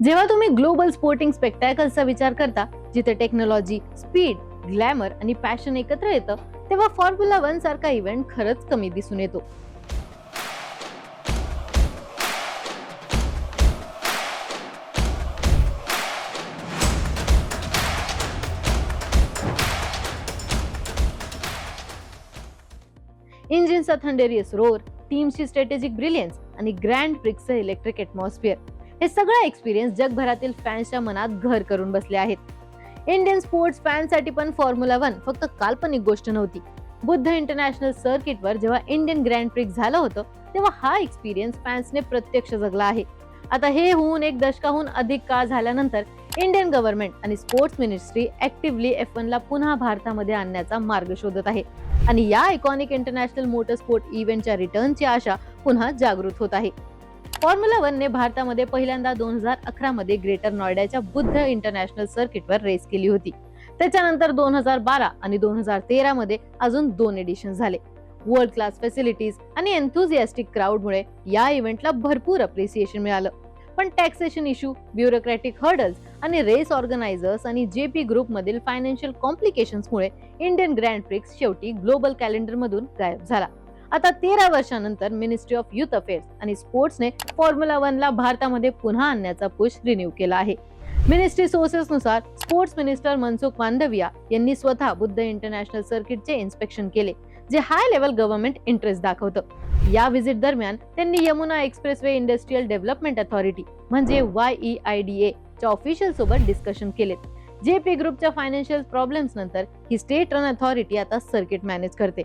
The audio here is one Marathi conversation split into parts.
जेव्हा तुम्ही ग्लोबल स्पोर्टिंग स्पेक्टॅकल्सचा विचार करता, जिथे टेक्नॉलॉजी, स्पीड, ग्लॅमर आणि पॅशन एकत्र येतं, तेव्हा फॉर्म्युला 1 सारखा इव्हेंट खरंच कमी दिसून येतो. इंजिनचा थंडेरियस रोर, टीमची स्ट्रॅटेजिक ब्रिलियन्स आणि ग्रँड प्रिक्सचं इलेक्ट्रिक ॲटमॉस्फिअर, हे सगळं एक्सपिरियन्स जगभरातील फॅन्सच्या मनात घर करून बसले आहेत. इंडियन स्पोर्ट्स फॅनसाठी पण फॉर्म्युला 1 फक्त काल्पनिक गोष्ट नव्हती. बुद्ध इंटरनॅशनल सर्किटवर जेव्हा इंडियन ग्रँड प्रिक्स झालं होतं, तेव्हा हा एक्सपिरियन्स फॅन्सने प्रत्यक्ष जगला आहे. आता हे होऊन एक दशकाहून अधिक काळ झाल्यानंतर इंडियन गव्हर्नमेंट आणि स्पोर्ट्स मिनिस्ट्री ऍक्टिव्हली F1 ला पुन्हा भारतामध्ये आणण्याचा मार्ग शोधत आहे आणि या आयकॉनिक इंटरनॅशनल मोटर स्पोर्ट इव्हेंटच्या रिटर्नची आशा पुन्हा जागृत होत आहे. फॉर्म्युला 1 ने भारतामध्ये पहिल्यांदा 2011 मध्ये ग्रेटर नॉयडाच्या बुद्ध इंटरनॅशनल सर्किटवर रेस केली होती. त्याच्यानंतर 2012 आणि 2013 मध्ये अजून 2 एडिशन झाले. वर्ल्ड क्लास फॅसिलिटीज आणि एन्थुझियास्टिक क्राऊडमुळे या इव्हेंटला भरपूर अप्रिसिएशन मिळालं. पण टॅक्सेशन इश्यू, ब्युरोक्रॅटिक हर्डल्स आणि रेस ऑर्गनायझर्स आणि JP ग्रुप मधील फायनान्शियल कॉम्प्लिकेशन्समुळे इंडियन ग्रँड प्रिक्स शेवटी ग्लोबल कॅलेंडर मधून गायब झाला. आता 13 वर्षांनंतर मिनिस्ट्री ऑफ युथ अफेअर्स आणि स्पोर्ट्सने फॉर्म्युला 1 ला भारतामध्ये पुन्हा आणण्याचा पुश रिन्यू केला आहे. मिनिस्ट्री सोर्सेसनुसार स्पोर्ट्स मिनिस्टर मनसुख मांडविया यांनी स्वतः बुद्ध इंटरनॅशनल सर्किटचे इन्स्पेक्शन केले, जे हाय लेवल गव्हर्नमेंट इंटरेस्ट दाखवतं. या व्हिजिट दरम्यान त्यांनी Yamuna expressway industrial development authority म्हणजे YEIDA च्या ऑफिशियल सोबत डिस्कशन केले. JP ग्रुपच्या फायनान्शियल प्रॉब्लेम्स नंतर ही स्टेट रन अथॉरिटी आता सर्किट मॅनेज करते.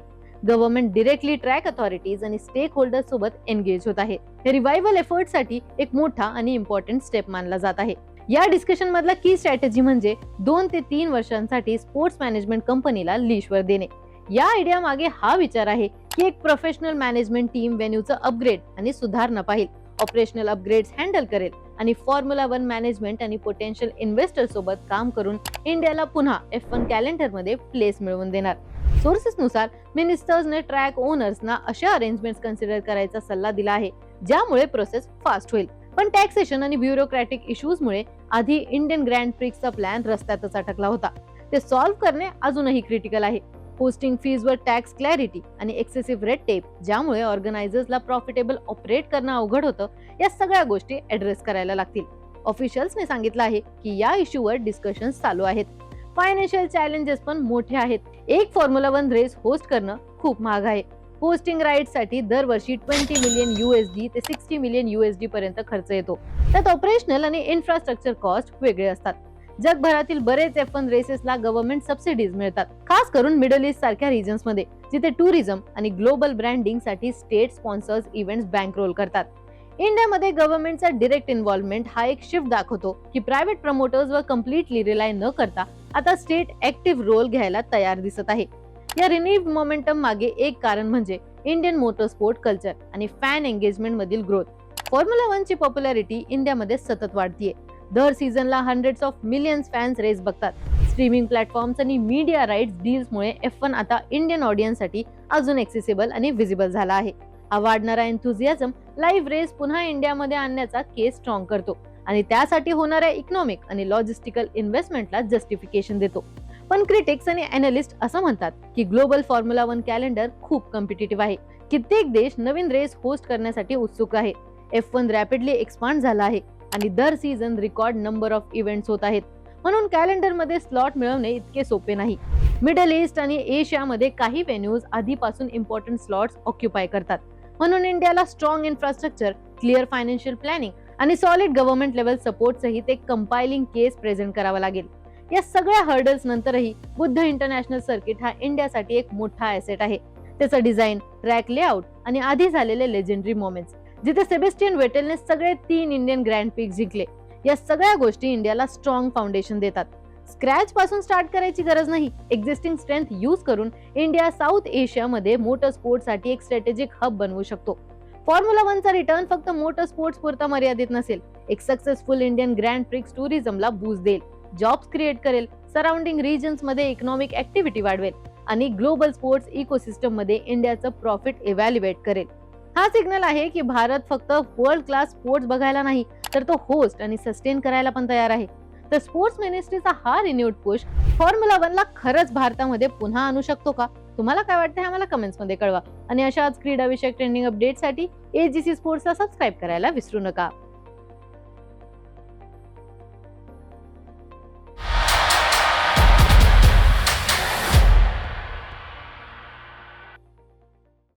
गव्हर्नमेंट डिरेक्टली ट्रॅक अथॉरिटीज आणि स्टेक होल्डर्स सोबत एंगेज होत आहे. हे रिवायवल एफर्टसाठी एक मोठा आणि इम्पॉर्टंट स्टेप मानला जात आहे. या डिस्कशन मधला की स्ट्रॅटेजी म्हणजे 2 ते 3 वर्षांसाठी स्पोर्ट्स मॅनेजमेंट कंपनीला लीशवर देणे. या आयडिया मागे हा विचार आहे की एक प्रोफेशनल मॅनेजमेंट टीम व्हेन्यूचं अपग्रेड आणि सुधारणा पाहिल, ऑपरेशनल अपग्रेड्स हँडल करेल आणि फॉर्म्युला 1 मॅनेजमेंट आणि पोटेन्शियल इन्व्हेस्टर सोबत काम करून इंडियाला पुन्हा F1 कॅलेंडर मध्ये प्लेस मिळवून देणार. सोर्सेसनुसार मिनिस्टर्सने ट्रॅक ओनर्सना अशा अरेंजमेंट्स कन्सिडर करायचा सल्ला दिला आहे, ज्यामुळे प्रोसेस फास्ट होईल. पण टॅक्सेशन आणि ब्युरोक्रॅटिक इश्यूजमुळे आधी इंडियन ग्रँड प्रिक्सचा प्लॅन रस्त्यातच अटकला होता. ते सॉल्व्ह करणे अजूनही क्रिटिकल आहे. होस्टिंग फीजवर टॅक्स क्लॅरिटी आणि एक्सेसिव्ह रेड टेप, ज्यामुळे ऑर्गनायझर्सला प्रॉफिटेबल ऑपरेट करणं अवघड होतं, या सगळ्या गोष्टी ऍड्रेस करायला लागतील. ऑफिशियल्सने सांगितलं आहे की या इश्यूवर डिस्कशन्स चालू आहेत. फायनान्शियल चॅलेंजेस पण मोठे आहेत. एक फॉर्म्युला 1 रेस होस्ट करणं खूप महाग आहे. होस्टिंग राईट्स साठी दरवर्षी $20 मिलियन ते $60 मिलियन पर्यंत खर्च येतो. त्यात ऑपरेशनल आणि इन्फ्रास्ट्रक्चर कॉस्ट वेगळे असतात. जगभरातील बरेच F1 रेसेसला गव्हर्नमेंट सबसिडीज मिळतात, खास करून मिडल ईस्ट सारख्या रिजन्स मध्ये, जिथे टुरिझम आणि ग्लोबल ब्रँडिंग साठी स्टेट स्पॉन्सर्स इव्हेंट्स बँकरोल करतात. इंडियामध्ये गव्हर्नमेंटचा डिरेक्ट इन्व्हॉल्वमेंट हा एक शिफ्ट दाखवतो की प्रायव्हेट प्रमोटर्स वर कम्प्लिटली रिलाय न करता आता स्टेट ऍक्टिव्ह रोल घ्यायला तयार दिसत आहे. या रिन्यूव्ड मोमेंटम मागे एक कारण म्हणजे इंडियन मोटर स्पोर्ट कल्चर आणि फॅन एंगेजमेंट मधील ग्रोथ. फॉर्म्युला 1 ची पॉप्युलॅरिटी इंडियामध्ये सतत वाढतीये. दर सीझनला hundreds of millions fans race बघतात. स्ट्रीमिंग प्लॅटफॉर्म्स आणि मीडिया राईट्स डील्समुळे F1 आता इंडियन ऑडियन्ससाठी अजून एक्सेसिबल आणि विजिबल झाला आहे. हा वाढणारा एन्थुझियाझम लाईव्ह रेस पुन्हा इंडियामध्ये आणण्याचा केस स्ट्रॉंग करतो आणि त्यासाठी होणाऱ्या इकॉनॉमिक आणि लॉजिस्टिकल इन्व्हेस्टमेंटला जस्टिफिकेशन देतो. पण क्रिटिक्स आणि अॅनालिस्ट असं म्हणतात की ग्लोबल फॉर्म्युला 1 कॅलेंडर खूप कॉम्पिटिटिव्ह आहे. कित्येक देश नवीन रेस होस्ट करण्यासाठी उत्सुक आहे. F1 रॅपिडली एक्सपांड झाला आहे आणि दर season record number of events होत आहेत. म्हणून कॅलेंडर मध्ये स्लॉट मिळवणे इतके सोपे नाही. मिडल ईस्ट आणि एशियामध्ये काही व्हेन्यूज आधीपासून इम्पॉर्टंट स्लॉट्स ऑक्युपाय करतात. म्हणून इंडियाला strong infrastructure, clear financial planning आणि सॉलिड गव्हर्नमेंट लेवल सपोर्ट सहित एक कंपायलिंग केस प्रेझेंट करावा लागेल. या सगळ्या हर्डल्स नंतरही बुद्ध इंटरनॅशनल सर्किट हा इंडियासाठी एक मोठा ॲसेट आहे. त्याचं डिझाईन, ट्रॅक लेआउट आणि आधी झालेले लेजेंडरी मोमेंट्स, जिथे सेबेस्टियन वेटेलने सगळे 3 इंडियन ग्रँड प्रिक्स जिंकले, या सगळ्या गोष्टी इंडियाला स्ट्रॉंग फाउंडेशन देतात. स्क्रॅच पासून स्टार्ट करायची गरज नाही. एक्झिस्टिंग स्ट्रेंथ यूज करून इंडिया साऊथ एशियामध्ये मोटर स्पोर्ट्ससाठी एक स्ट्रॅटेजिक हब बनवू शकतो. फॉर्म्युला 1 चा रिटर्न फक्त मोटर स्पोर्ट्स पुरता मर्यादित नसेल. एक सक्सेसफुल इंडियन ग्रँड प्रिक्स टुरिझमला बूस्ट देईल, जॉब्स क्रिएट करेल, सराउंडिंग रिजन्स मध्ये इकॉनॉमिक ऍक्टिव्हिटी वाढवेल आणि ग्लोबल स्पोर्ट्स इकोसिस्टम मध्ये इंडियाचं प्रॉफिट इव्हॅल्युएट करेल. हा सिग्नल आहे की भारत फक्त वर्ल्ड क्लास स्पोर्ट्स बघायला नाही, तर तो होस्ट आणि सस्टेन करायला पण तयार आहे. तर स्पोर्ट्स मिनिस्ट्रीचा हा रिन्यूड पुश फॉर्म्युला 1 ला खरंच भारतामध्ये पुन्हा आणू शकतो का? तुम्हाला काय वाटतं हे आम्हाला कमेंट्स मध्ये कळवा. आणि अशाच क्रीडा विषयक ट्रेंडिंग अपडेटसाठी एजीसी स्पोर्ट्सला सबस्क्राईब करायला विसरू नका.